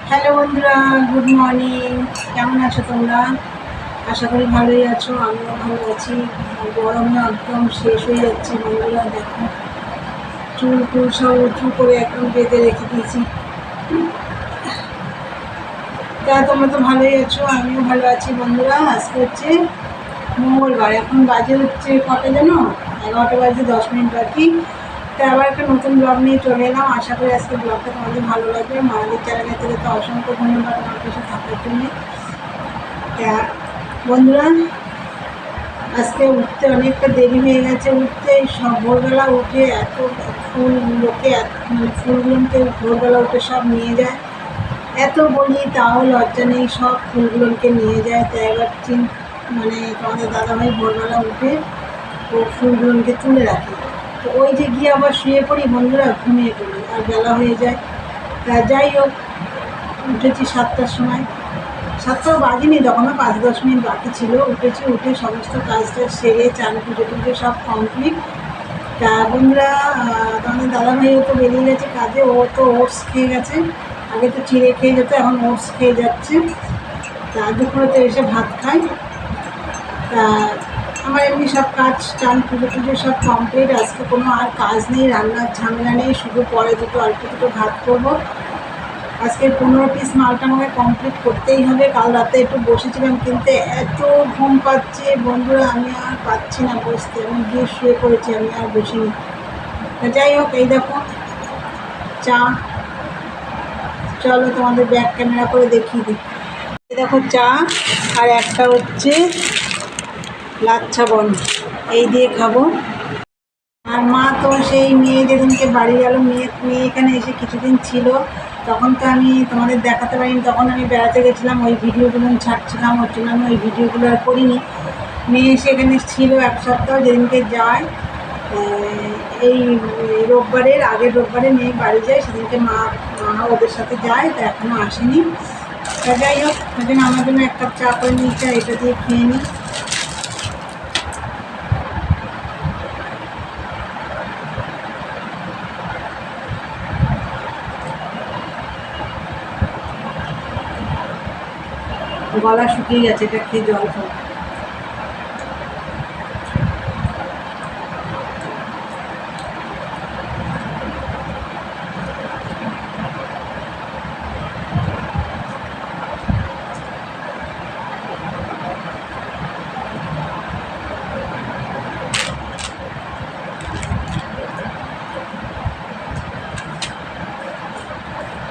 Hello বন্ধুরা, good morning. কেমন আছো তোমরা? আশা করি ভালোই আছো, আমিও ভালো আছি। গরমে একদম শেষ হয়ে যাচ্ছে বন্ধুরা। দেখো, চুল টুল সব উঁচু করে একদম বেঁধে রেখে দিয়েছি। তা তোমরা তো ভালোই আছো, আমিও ভালো আছি বন্ধুরা। আজকে হচ্ছে মঙ্গলবার, এখন বাজে হচ্ছে কটা জানো? 11টা বাজে 10 মিনিট বাকি। তা আবার একটা নতুন ব্লগ নিয়ে চলে এলাম। আশা করি আজকে ব্লগটা তোমাদের ভালো লাগবে। মায়েদের চ্যানেলের থেকে তো অসংখ্য ধন্যবাদ আমার পাশে থাকার জন্য। তা বন্ধুরা, আজকে উঠতে অনেকটা দেরি হয়ে গেছে। উঠতে সব ভোরবেলা উঠে এত ফুল লোকে মানে ফুলগুলোকে ভোরবেলা উঠে সব নিয়ে যায়। এত বলি তাও লজ্জা নেই, সব ফুলগুলোকে নিয়ে যায়। তাই এবার মানে তোমাদের দাদাভাই ভোরবেলা উঠে ও ফুলগুলোকে তুলে রাখে। তো ওই যে গিয়ে আবার শুয়ে পড়ি বন্ধুরা, ঘুমিয়ে পড়ি আর বেলা হয়ে যায়। তা যাই হোক, উঠেছি 7টার সময়। 7টাও বাজেনি, তখনও 5-10 মিনিট বাকি ছিল। উঠেছি, উঠে সমস্ত কাজটা সেরে চান পুজো টুজো সব কমপ্লিট। তা বন্ধুরা, তোমাদের দাদাভাইও তো বেরিয়ে গেছে কাজে। ও তো ওটস খেয়ে গেছে। আগে তো চিড়ে খেয়ে যেত, এখন ওটস খেয়ে যাচ্ছে। তা দুপুরে তো এসে ভাত খাই। তা আমার এমনি সব কাজ চান পুজো টুজো সব কমপ্লিট। আজকে কোনো আর কাজ নেই, রান্নার ঝামেলা নেই, শুধু পরে অল্প দুটো ভাত করবো। আজকে 15 পিস মালটা আমাকে কমপ্লিট করতেই হবে। কাল রাতে একটু বসেছিলাম, কিন্তু এত ঘুম পাচ্ছে বন্ধুরা, আমি আর পাচ্ছি না বসতে। আমি গিয়ে শুয়ে পড়েছি, আমি আর বসিনি। যাই হোক, এই দেখো চা। চলো তোমাদের ব্যাক ক্যামেরা করে দেখিয়ে দিই। এই দেখো চা, আর একটা হচ্ছে লাচ্ছা বন, এই দিয়ে খাবো। আর মা তো সেই মেয়ে যেদিনকে বাড়ি গেল, মেয়ে এখানে এসে কিছুদিন ছিল, তখন তো আমি তোমাদের দেখাতে পারিনি। তখন আমি বেড়াতে গেছিলাম, ওই ভিডিওগুলো ছাড়ছিলাম, ওর জন্য আমি ওই ভিডিওগুলো আর করিনি। মেয়ে এসে এখানে ছিল 1 সপ্তাহ, যেদিনকে যায় এই আগের রোববারে মেয়ে বাড়ি যায়, সেদিনকে মা ওদের সাথে যায়। তা এখনও আসেনি। তা যাই হোক, ওই জন্য আমার জন্য 1 কাপ চা করে নিয়েছে, এটা দিয়ে খেয়ে নিই। গলা শুকিয়ে গেছে, এটা খেয়ে জল খাবো।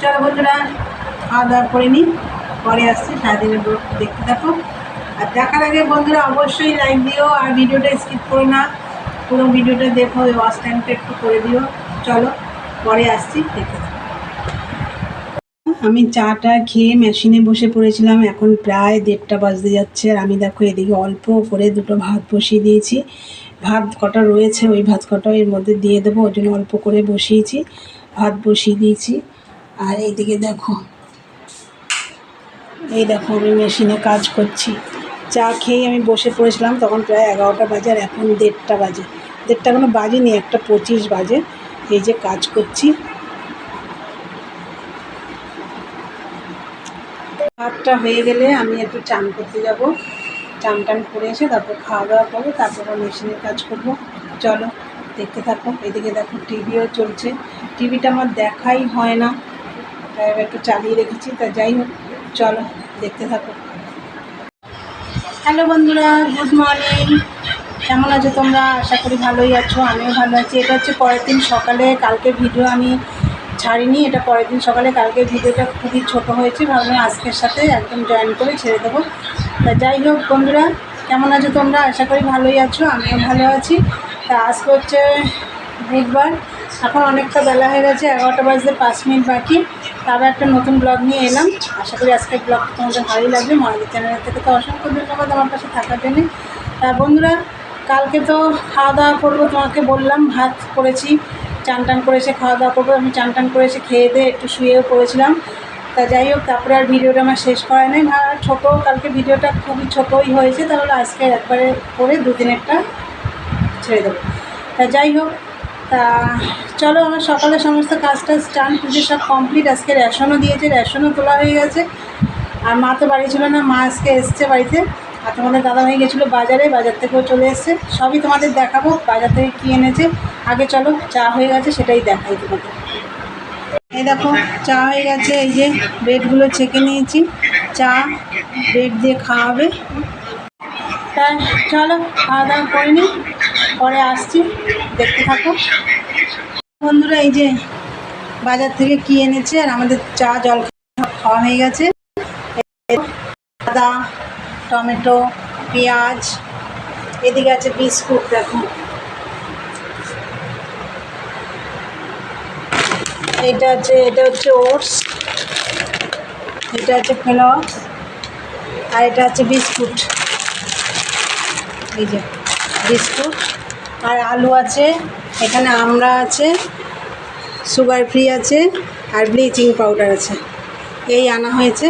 চলো বন্ধুরা, খাওয়া দাওয়া করে নিই, পরে আসছি। সারাদিনের ব্লগ দেখতে থাকো। আর দেখার আগে বন্ধুরা অবশ্যই লাইক দিও, আর ভিডিওটা স্কিপ করো না, পুরো ভিডিওটা দেখো, ওয়াচ টাইমটা একটু করে দিও। চলো পরে আসছি, দেখতে থাকো। আমি চাটা খেয়ে মেশিনে বসে পড়েছিলাম। এখন প্রায় 1:30 বাজতে যাচ্ছে, আর আমি দেখো এদিকে অল্প করে দুটো ভাত বসিয়ে দিয়েছি। ভাত কটা রয়েছে, ওই ভাত কটা এর মধ্যে দিয়ে দেবো, ওই জন্য অল্প করে বসিয়েছি, ভাত বসিয়ে দিয়েছি। আর এইদিকে দেখো, আমি মেশিনে কাজ করছি। চা খেয়ে আমি বসে পড়েছিলাম, তখন প্রায় 11টা বাজে, আর এখন 1:30 বাজে। 1:30 এখনো বাজেনি, 1:25 বাজে। এই যে কাজ করছি। ভাতটা হয়ে গেলে আমি একটু চান করতে যাব। চান টান করে এসে তারপর খাওয়া দাওয়া করবো, তারপর মেশিনের কাজ করব। চলো দেখতে থাকো। এদিকে দেখো টিভিও চলছে, টিভিটা আমার দেখাই হয় না, তাই একটু চালিয়ে রেখেছি। তা যাই হোক, চলো দেখতে থাকো। হ্যালো বন্ধুরা, গুড মর্নিং। কেমন আছো তোমরা? আশা করি ভালোই আছো, আমিও ভালো আছি। এটা হচ্ছে পরের দিন সকালে, কালকে ভিডিও আমি ছাড়িনি, এটা পরের দিন সকালে। কালকে ভিডিওটা খুবই ছোট হয়েছে, ভাবলাম আজকের সাথে একদম জয়েন করে ছেড়ে দেবো। তা যাই হোক বন্ধুরা, কেমন আছো তোমরা? আশা করি ভালোই আছো, আমিও ভালো আছি। তা আজকে হচ্ছে বুধবার, এখন অনেকটা বেলা হয়ে গেছে, 11টা বাজতে 5 মিনিট বাকি। তারপর একটা নতুন ব্লগ নিয়ে এলাম। আশা করি আজকের ব্লগটা তোমাদের ভালোই লাগবে। মায়েদের চ্যানেলের থেকে তো অসংখ্য ধন্যবাদ আমার পাশে থাকার জন্যে। তা বন্ধুরা, কালকে তো খাওয়া দাওয়া করবো, তোমাকে বললাম ভাত করেছি, চান টান করে এসে খাওয়া দাওয়া করবো। আমি চান টান করে এসে খেয়ে দিয়ে একটু শুয়েও পড়েছিলাম। তা যাই হোক, তারপরে আর ভিডিওটা আমার শেষ করা নেই। ছোটো, কালকে ভিডিওটা খুবই ছোটোই হয়েছে, তাহলে আজকে একবারে করে 2 দিনেরটা ছেড়ে দেবো। তা যাই হোক, তা চলো, আমার সকালে সমস্ত কাজ টাজ চান পুজো সব কমপ্লিট। আজকে রেশনও দিয়েছে, রেশনও তোলা হয়ে গেছে। আর মা তো বাড়ি ছিল না, মা আজকে এসছে বাড়িতে। আর তোমাদের দাদাভাই গেছিলো বাজারে, বাজার থেকেও চলে এসছে। সবই তোমাদের দেখাবো বাজার থেকে কী এনেছে। আগে চলো, চা হয়ে গেছে সেটাই দেখাই তোমাদের। এই দেখো চা হয়ে গেছে, এই যে ব্রেডগুলো ছেঁকে নিয়েছি, চা ব্রেড দিয়ে খাওয়াবে। তাই চলো খাওয়া দাওয়া করে নিই, পরে আসছি, দেখতে থাকো বন্ধুরা। এই যে বাজার থেকে কি এনেছে, আর আমাদের চা জল খাওয়া হয়ে গেছে। আদা, টমেটো, পেঁয়াজ, এদিকে আছে বিস্কুট। দেখো এটা হচ্ছে ওটস, এটা হচ্ছে ফ্লাওয়ার, আর এটা হচ্ছে বিস্কুট। এই যে বিস্কুট, আর আলু আছে, এখানে আমড়া আছে, সুগার ফ্রি আছে, আর ব্লিচিং পাউডার আছে। এই আনা হয়েছে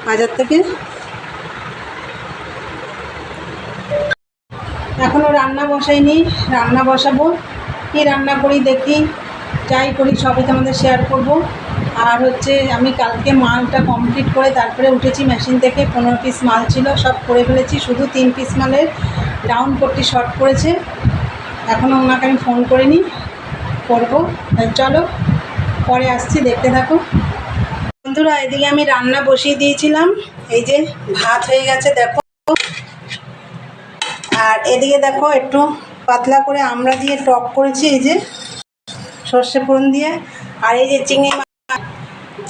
বাজার থেকে। এখনও রান্না বসাইনি, রান্না বসাবো। কী রান্না করি দেখি, যাই করি সবই তোমাদের শেয়ার করব। আর হচ্ছে আমি কালকে মালটা কমপ্লিট করে তারপরে উঠেছি মেশিন থেকে। 15 পিস মাল ছিল, সব করে ফেলেছি। শুধু 3 পিস মালের ডাউন পট্টি শর্ট পড়েছে। এখনও ওনাকে আমি ফোন করিনি, করবো। চলো পরে আসছি, দেখতে থাকো বন্ধুরা। এদিকে আমি রান্না বসিয়ে দিয়েছিলাম, এই যে ভাত হয়ে গেছে দেখো। আর এদিকে দেখো একটু পাতলা করে আমড়া দিয়ে টক করেছি, এই যে সর্ষে ফোড়ন দিয়ে। আর এই যে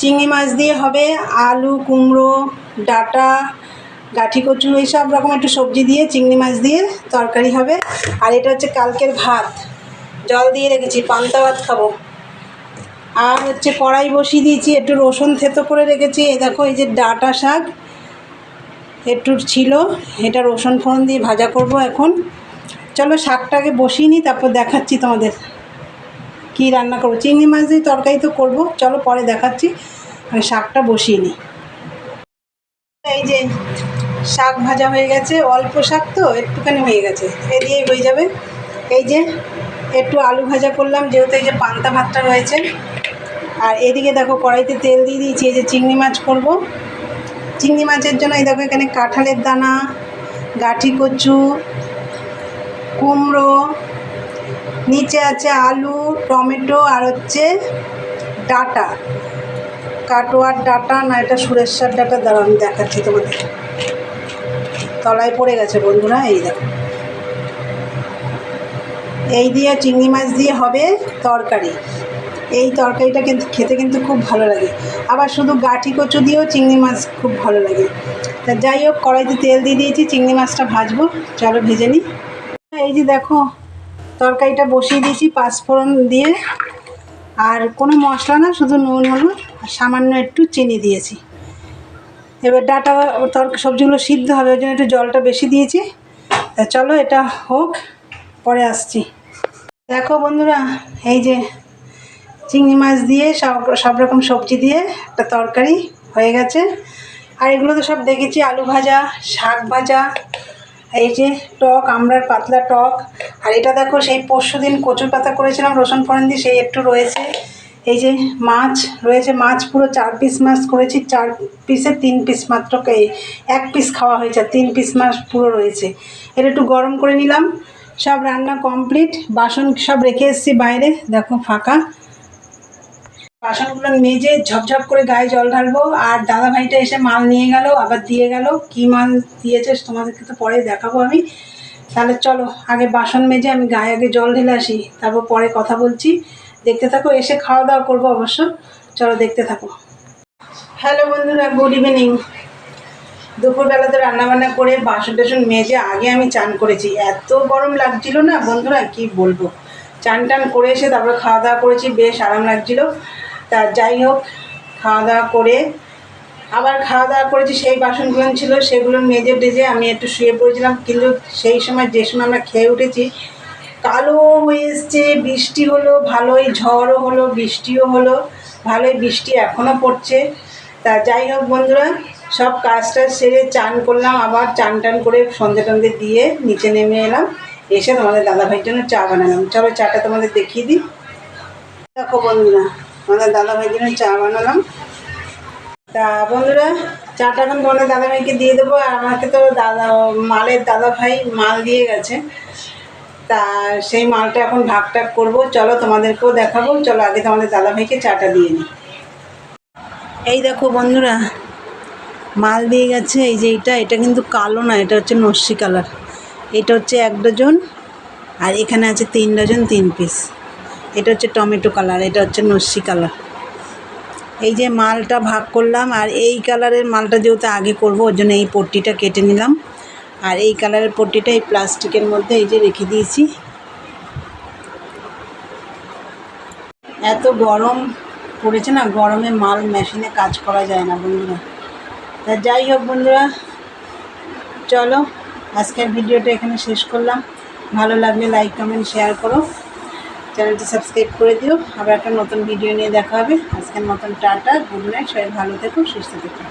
চিংড়ি মাছ দিয়ে হবে, আলু, কুমড়ো, ডাঁটা, গাঠি কচু, এই সব রকম একটু সবজি দিয়ে চিংড়ি মাছ দিয়ে তরকারি হবে। আর এটা হচ্ছে কালকের ভাত, জল দিয়ে রেখেছি, পান্তা ভাত খাবো। আর হচ্ছে কড়াই বসিয়ে দিয়েছি, একটু রসুন থেতো করে রেখেছি। এই দেখো এই যে ডাঁটা শাক একটু ছিল, এটা রসুন ফোড়ন দিয়ে ভাজা করব এখন। চলো শাকটাকে বসিয়ে নিই, তারপর দেখাচ্ছি তোমাদের কী রান্না করবো। চিংড়ি মাছ দিয়ে তরকারি তো করবো, চলো পরে দেখাচ্ছি। আমি শাকটা বসিয়ে নিই। এই যে শাক ভাজা হয়ে গেছে, অল্প শাক তো একটুখানি হয়ে গেছে, এ দিয়েই হয়ে যাবে। এই যে একটু আলু ভাজা করলাম, যেহেতু এই যে পান্তা ভাতটা রয়েছে। আর এদিকে দেখো কড়াইতে তেল দিয়ে দিয়েছি, এই যে চিংড়ি মাছ করব। চিংড়ি মাছের জন্য এই দেখো এখানে কাঁঠালের দানা, গাঠি কচু, কুমড়ো, নিচে আছে আলু, টমেটো, আর হচ্ছে ডাঁটা, কাটোয়ার ডাঁটা না এটা সুরেশ্বর ডাঁটা। দাঁড়াও আমি দেখাচ্ছি তোমাদের, তলায় পড়ে গেছে বন্ধুরা। এই দেখো এই দিয়ে চিংড়ি মাছ দিয়ে হবে তরকারি। এই তরকারিটা কিন্তু খেতে কিন্তু খুব ভালো লাগে, আবার শুধু গাঠি কচু দিয়েও চিংড়ি মাছ খুব ভালো লাগে। তা যাই হোক কড়াইতে তেল দিয়ে দিয়েছি, চিংড়ি মাছটা ভাজবো, চলো ভেজে নিই। এই যে দেখো তরকারিটা বসিয়ে দিয়েছি পাঁচফোড়ন দিয়ে, আর কোনো মশলা না, শুধু নুন হলুদ আর সামান্য একটু চিনি দিয়েছি। এবার ডাঁটা সবজিগুলো সিদ্ধ হবে, ওই জন্য একটু জলটা বেশি দিয়েছি। তা চলো এটা হোক, পরে আসছি। দেখো বন্ধুরা এই যে চিংড়ি মাছ দিয়ে সব রকম সবজি দিয়ে একটা তরকারি হয়ে গেছে। আর এগুলো তো সব দেখেছি, আলু ভাজা, শাক ভাজা, এই যে টক, আমড়ার পাতলা টক। আর এটা দেখো সেই পরশুদিন কচুর পাতা করেছিলাম রসুন ফোড়ন দিয়ে, সেই একটু রয়েছে। এই যে মাছ রয়েছে, মাছ পুরো 4 পিস মাছ করেছি, 4 পিসে 3 পিস মাত্র 1 পিস খাওয়া হয়েছে, 3 পিস মাছ পুরো রয়েছে। এটা একটু গরম করে নিলাম। সব রান্না কমপ্লিট, বাসন সব রেখে এসেছি বাইরে, দেখো ফাঁকা। বাসনগুলো মেজে ঝপঝপ করে গায়ে জল ঢালবো। আর দাদাভাইটা এসে মাল নিয়ে গেল, আবার দিয়ে গেল। কী মাল দিয়েছে তোমাদেরকে তো পরে দেখাবো আমি। তাহলে চলো আগে বাসন মেজে আমি গায়ে আগে জল ঢেলে আসি, তারপর পরে কথা বলছি, দেখতে থাকো। এসে খাওয়া দাওয়া করবো অবশ্য, চলো দেখতে থাকো। হ্যালো বন্ধুরা, গুড ইভিনিং। দুপুরবেলা তো রান্নাবান্না করে বাসন টাসন মেজে আগে আমি চান করেছি। এত গরম লাগছিল না বন্ধুরা, কি বলবো। চান টান করে এসে তারপরে খাওয়া দাওয়া করেছি, বেশ আরাম লাগছিল। তা যাই হোক খাওয়া দাওয়া করে আবার খাওয়া দাওয়া করেছি, সেই বাসনগুলো ছিল সেগুলো মেজে টেজে আমি একটু শুয়ে পড়েছিলাম। কিন্তু সেই সময় যে সময় আমরা খেয়ে উঠেছি কালো হয়ে এসছে, বৃষ্টি হলো ভালোই, ঝড়ও হলো, বৃষ্টিও হলো ভালোই, বৃষ্টি এখনও পড়ছে। তা যাই হোক বন্ধুরা, সব কাজটা সেরে চান করলাম, আবার চান টান করে সন্ধে টন্ধে দিয়ে নিচে নেমে এলাম। এসে তোমাদের দাদাভাইয়ের জন্য চা বানালাম। চলো চাটা তোমাদের দেখিয়ে দিই। দেখো বন্ধুরা, আমাদের দাদাভাইয়ের জন্য চা বানালাম। তা বন্ধুরা, চাটা এখন তোমাদের দাদাভাইকে দিয়ে দেবো। আর আমাকে তো মালের দাদাভাই মাল দিয়ে গেছে, তা সেই মালটা এখন ভাগ করবো। চলো তোমাদেরকেও দেখাবো। চলো আগে তোমাদের দাদাভাইকে চাটা দিয়ে নিই। এই দেখো বন্ধুরা, মাল দিয়ে গেছে। এই যে এটা কিন্তু কালো না, এটা হচ্ছে নস্যি কালার। এটা হচ্ছে 1 ডজন, আর এখানে আছে 3 ডজন 3 পিস। এটা হচ্ছে টমেটো কালার, এটা হচ্ছে নস্যি কালার। এই যে মালটা ভাগ করলাম, আর এই কালারের মালটা যেহেতু আগে করবো ওর জন্য এই পট্টিটা কেটে নিলাম। আর এই কালারের পট্টিটা এই প্লাস্টিকের মধ্যে এই যে রেখে দিয়েছি। এত গরম পড়েছে না, গরমে মাল মেশিনে কাজ করা যায় না বন্ধুরা। তা যাই হোক বন্ধুরা, চলো আজকের ভিডিওটা এখানে শেষ করলাম। ভালো লাগলে লাইক কমেন্ট শেয়ার করো, চ্যানেলটি সাবস্ক্রাইব করে দিও। আবার একটা নতুন ভিডিও নিয়ে দেখা হবে। আজকের মতন টাটা, গুড নাইট, সবাই ভালো থেকো, সুস্থ থেকো।